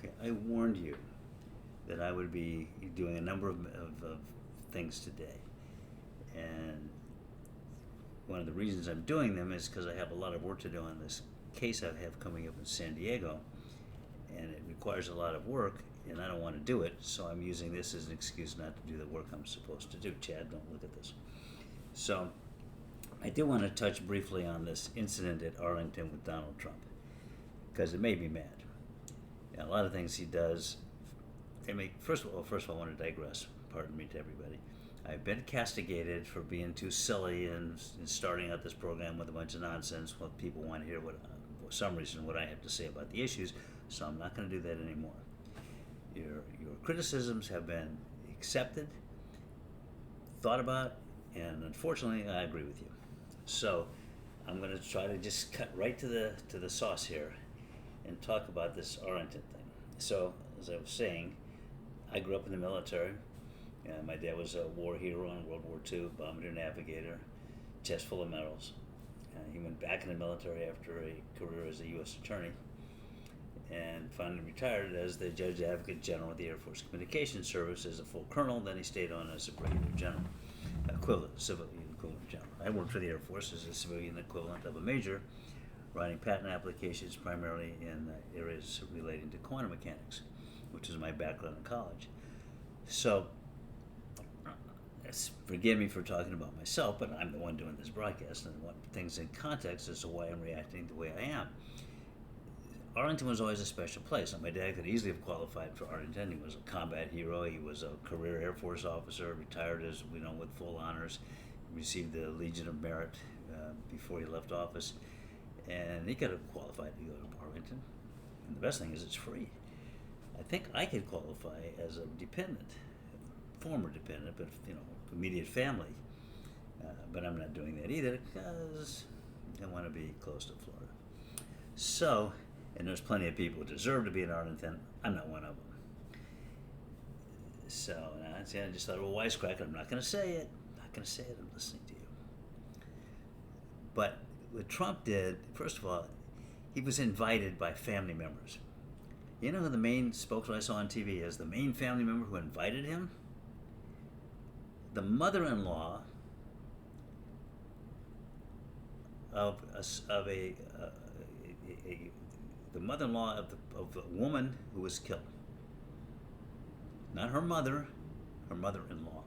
Okay, I warned you that I would be doing a number of things today. And one of the reasons I'm doing them is because I have a lot of work to do on this case I have coming up in San Diego. And it requires a lot of work, and I don't want to do it, so I'm using this as an excuse not to do the work I'm supposed to do. Chad, don't look at this. So I do want to touch briefly on this incident at Arlington with Donald Trump, because it made me mad. A lot of things he does, they make. First of all, I want to digress. Pardon me to everybody. I've been castigated for being too silly and starting out this program with a bunch of nonsense. What people want to hear, for some reason, what I have to say about the issues. So I'm not going to do that anymore. Your criticisms have been accepted, thought about, and unfortunately, I agree with you. So I'm going to try to just cut right to the sauce here and talk about this Arlington thing. So, as I was saying, I grew up in the military. My dad was a war hero in World War II, bombardier navigator, chest full of medals. He went back in the military after a career as a U.S. attorney and finally retired as the Judge Advocate General of the Air Force Communications Service as a full colonel. Then he stayed on as a brigadier general, civilian equivalent general. I worked for the Air Force as a civilian equivalent of a major, writing patent applications primarily in areas relating to quantum mechanics, which was my background in college. So, forgive me for talking about myself, but I'm the one doing this broadcast, and I want things in context as to why I'm reacting the way I am. Arlington was always a special place. Now, my dad could easily have qualified for Arlington. He was a combat hero. He was a career Air Force officer, retired as with full honors, received the Legion of Merit before he left office, and he could have qualified to go to Arlington. And the best thing is it's free. I think I could qualify as a dependent, former dependent, but immediate family. But I'm not doing that either because I want to be close to Florida. So, and there's plenty of people who deserve to be in Arlington. I'm not one of them. So, I just thought, well, wisecrack. I'm not going to say it. I'm listening to you. But what Trump did, first of all, he was invited by family members. You know who the main spokesman I saw on TV is? The main family member who invited him? The mother-in-law of the mother-in-law of the woman who was killed. Not her mother, her mother-in-law.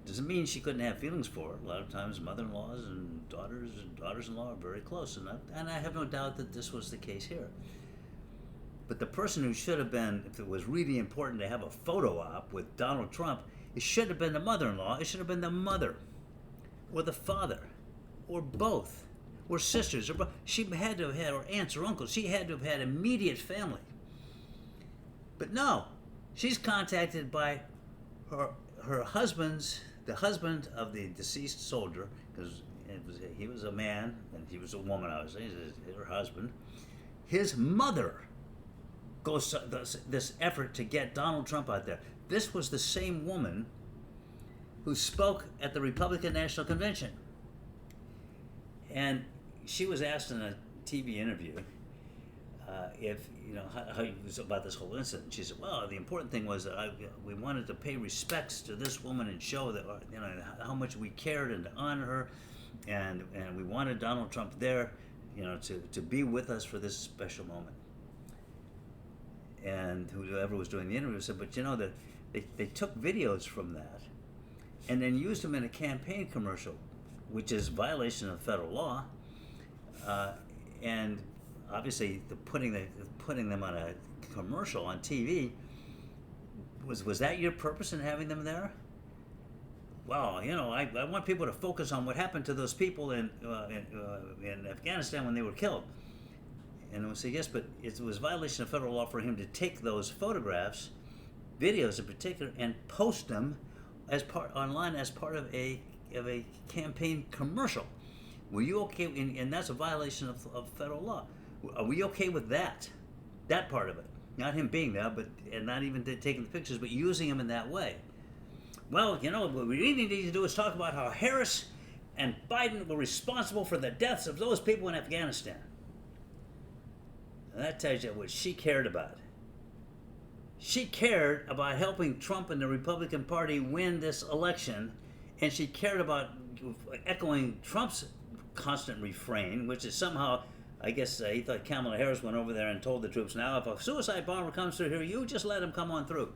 Doesn't mean she couldn't have feelings for her. A lot of times mother-in-laws and daughters-in-law are very close, and I have no doubt that this was the case here. But the person who should have been, if it was really important to have a photo op with Donald Trump, it should have been the mother-in-law, it should have been the mother, or the father, or both, or sisters, or she had to have had, or aunts or uncles, she had to have had immediate family. But no, she's contacted by her husband's, the husband of the deceased soldier, because he was a man, and she was a woman, obviously, her husband. His mother goes this effort to get Donald Trump out there. This was the same woman who spoke at the Republican National Convention. And she was asked in a TV interview how it was about this whole incident. She said, well, the important thing was that we wanted to pay respects to this woman and show that how much we cared and to honor her, and we wanted Donald Trump there, to be with us for this special moment. And whoever was doing the interview said, but that they took videos from that and then used them in a campaign commercial, which is violation of federal law, and obviously putting them on a commercial on TV, was that your purpose in having them there? Well, I want people to focus on what happened to those people in Afghanistan when they were killed. And I would say, yes, but it was violation of federal law for him to take those photographs, videos in particular, and post them online as part of a campaign commercial. Were you okay? And that's a violation of federal law. Are we okay with that part of it? Not him being there, and not even taking the pictures, but using him in that way. Well, what we really need to do is talk about how Harris and Biden were responsible for the deaths of those people in Afghanistan. And that tells you what she cared about. She cared about helping Trump and the Republican Party win this election, and she cared about echoing Trump's constant refrain, which is somehow, I guess he thought Kamala Harris went over there and told the troops, now if a suicide bomber comes through here, you just let him come on through.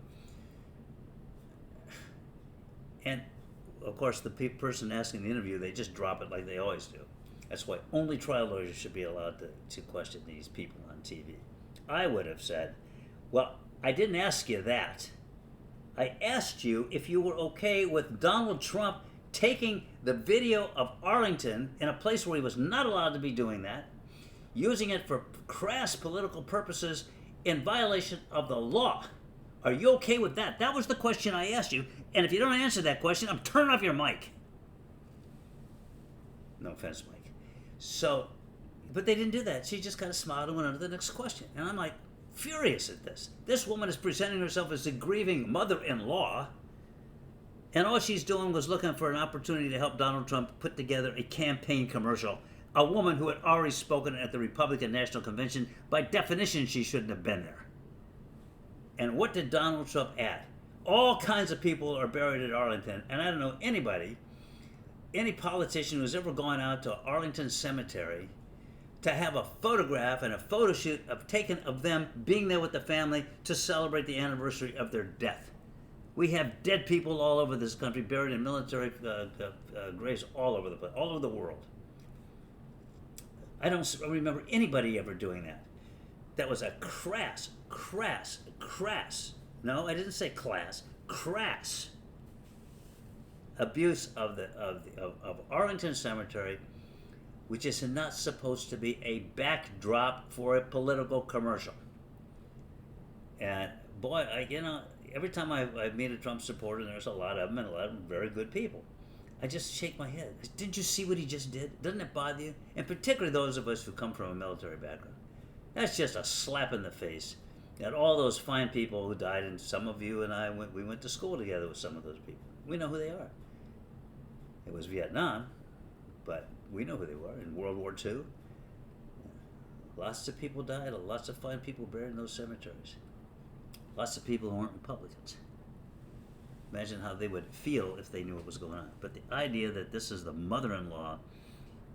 And of course, the person asking the interview, they just drop it like they always do. That's why only trial lawyers should be allowed to question these people on TV. I would have said, well, I didn't ask you that. I asked you if you were okay with Donald Trump taking the video of Arlington in a place where he was not allowed to be doing that, using it for crass political purposes in violation of the law. Are you okay with that? That was the question I asked you. And if you don't answer that question, I'm turning off your mic. No offense, Mike. So, but they didn't do that. She just kind of smiled and went on to the next question. And I'm like, furious at this. This woman is presenting herself as a grieving mother-in-law, and all she's doing was looking for an opportunity to help Donald Trump put together a campaign commercial. A woman who had already spoken at the Republican National Convention. By definition, she shouldn't have been there. And what did Donald Trump add? All kinds of people are buried at Arlington, and I don't know anybody, any politician who's ever gone out to Arlington Cemetery to have a photograph and a photo shoot taken of them being there with the family to celebrate the anniversary of their death. We have dead people all over this country, buried in military graves all over the place, all over the world. I don't remember anybody ever doing that. That was a crass, no, I didn't say class, crass abuse of Arlington Cemetery, which is not supposed to be a backdrop for a political commercial. And boy, every time I meet a Trump supporter, and there's a lot of them, and a lot of them very good people, I just shake my head. Didn't you see what he just did? Doesn't it bother you? And particularly those of us who come from a military background. That's just a slap in the face at all those fine people who died, and some of you and I we went to school together with some of those people. We know who they are. It was Vietnam, but we know who they were. In World War II, lots of people died, lots of fine people buried in those cemeteries. Lots of people who weren't Republicans. Imagine how they would feel if they knew what was going on. But the idea that this is the mother-in-law,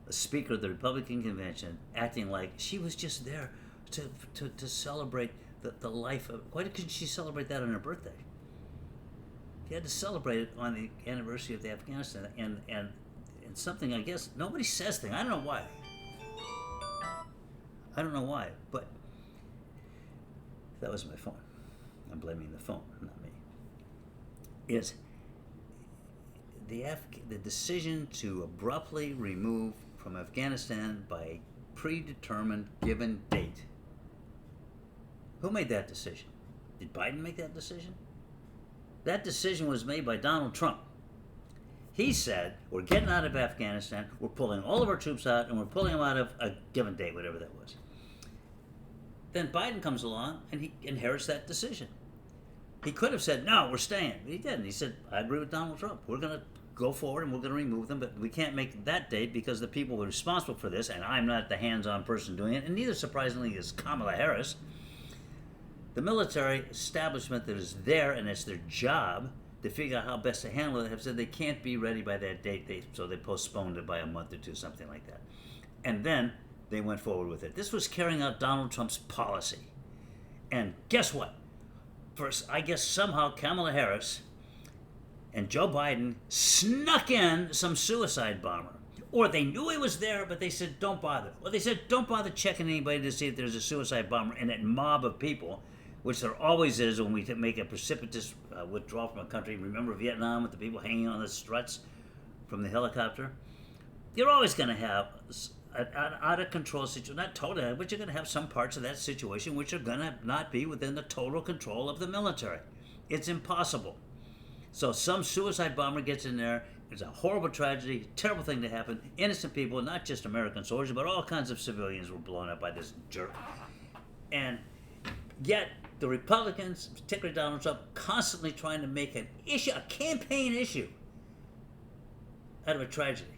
a speaker of the Republican convention, acting like she was just there to celebrate the life of... Why couldn't she celebrate that on her birthday? She had to celebrate it on the anniversary of the Afghanistan, and something, I guess, nobody says things. I don't know why, but that was my phone. I'm blaming the phone, not me. Is the decision to abruptly remove from Afghanistan by a predetermined given date. Who made that decision? Did Biden make that decision? That decision was made by Donald Trump. He said, we're getting out of Afghanistan, we're pulling all of our troops out, and we're pulling them out of a given date, whatever that was. Then Biden comes along, and he inherits that decision. He could have said, no, we're staying. But he didn't. He said, I agree with Donald Trump. We're going to go forward, and we're going to remove them, but we can't make that date because the people who are responsible for this, and I'm not the hands-on person doing it, and neither, surprisingly, is Kamala Harris. The military establishment that is there, and it's their job to figure out how best to handle it, have said they can't be ready by that date, so they postponed it by a month or two, something like that. And then they went forward with it. This was carrying out Donald Trump's policy. And guess what? First, I guess somehow Kamala Harris and Joe Biden snuck in some suicide bomber. Or they knew he was there, but they said, don't bother. Or they said, don't bother checking anybody to see if there's a suicide bomber in that mob of people, which there always is when we make a precipitous withdrawal from a country. Remember Vietnam with the people hanging on the struts from the helicopter? You're always going to have an out-of-control situation, not totally, but you're going to have some parts of that situation which are going to not be within the total control of the military. It's impossible. So some suicide bomber gets in there. It's a horrible tragedy, terrible thing to happen. Innocent people, not just American soldiers, but all kinds of civilians were blown up by this jerk. And yet, the Republicans, particularly Donald Trump, constantly trying to make an issue, a campaign issue, out of a tragedy.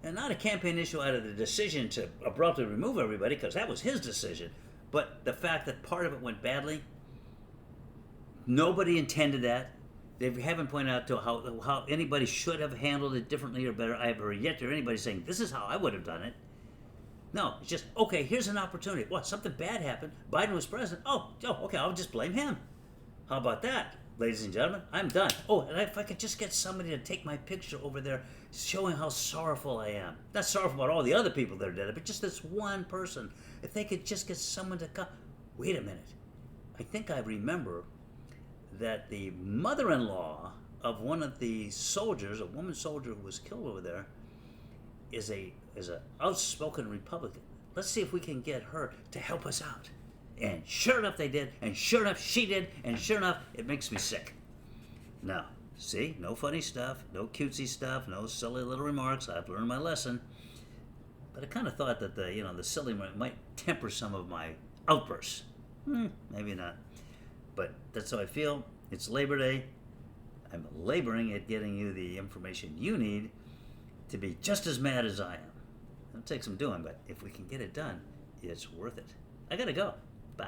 And not a campaign issue out of the decision to abruptly remove everybody, because that was his decision, but the fact that part of it went badly, Nobody intended that. They haven't pointed out to how anybody should have handled it differently or better. I have yet to hear anybody saying, this is how I would have done it. No, it's just, okay, here's an opportunity. What, something bad happened? Biden was president. Oh, okay, I'll just blame him. How about that, ladies and gentlemen? I'm done. Oh, and if I could just get somebody to take my picture over there showing how sorrowful I am. Not sorrowful about all the other people that are dead, but just this one person. If they could just get someone to come. Wait a minute. I think I remember that the mother-in-law of one of the soldiers, a woman soldier who was killed over there, is a outspoken Republican. Let's see if we can get her to help us out. And sure enough they did, and sure enough she did, and sure enough it makes me sick. Now, see, no funny stuff, no cutesy stuff, no silly little remarks. I've learned my lesson. But I kind of thought that the silly might temper some of my outbursts. Maybe not. But that's how I feel. It's Labor Day. I'm laboring at getting you the information you need to be just as mad as I am. It'll take some doing, but if we can get it done, it's worth it. I gotta go. Bye.